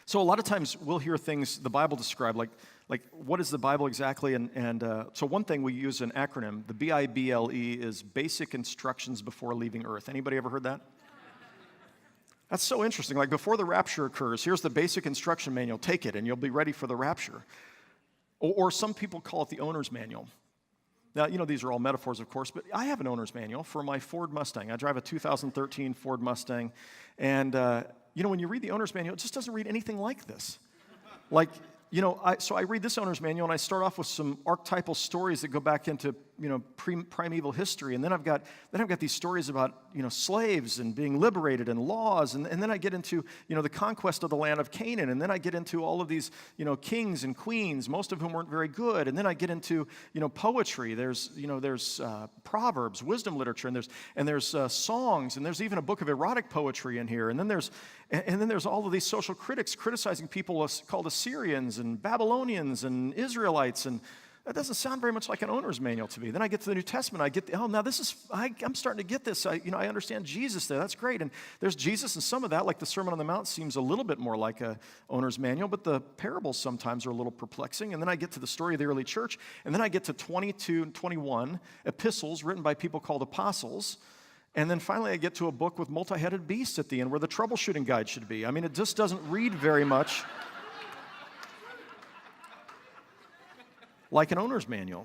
So a lot of times we'll hear things the Bible described, like what is the Bible exactly? And so one thing we use an acronym, the BIBLE, is Basic Instructions Before Leaving Earth. Anybody ever heard that? That's so interesting. Like before the rapture occurs, here's the basic instruction manual. Take it and you'll be ready for the rapture. Or some people call it the owner's manual. Now, these are all metaphors, of course, but I have an owner's manual for my Ford Mustang. I drive a 2013 Ford Mustang, and when you read the owner's manual, it just doesn't read anything like this. Like, so I read this owner's manual, and I start off with some archetypal stories that go back into, primeval history, and then I've got these stories about, slaves and being liberated and laws, and then I get into, the conquest of the land of Canaan, and then I get into all of these, kings and queens, most of whom weren't very good, and then I get into, poetry. There's proverbs, wisdom literature, and there's songs, and there's even a book of erotic poetry in here, and then there's all of these social critics criticizing people called Assyrians and Babylonians and Israelites, and that doesn't sound very much like an owner's manual to me. Then I get to the New Testament. I'm starting to get this. I understand Jesus there. That's great. And there's Jesus, and some of that, like the Sermon on the Mount, seems a little bit more like a owner's manual, but the parables sometimes are a little perplexing. And then I get to the story of the early church, and then I get to 22 and 21 epistles written by people called apostles. And then finally I get to a book with multi-headed beasts at the end where the troubleshooting guide should be. I mean, it just doesn't read very much like an owner's manual.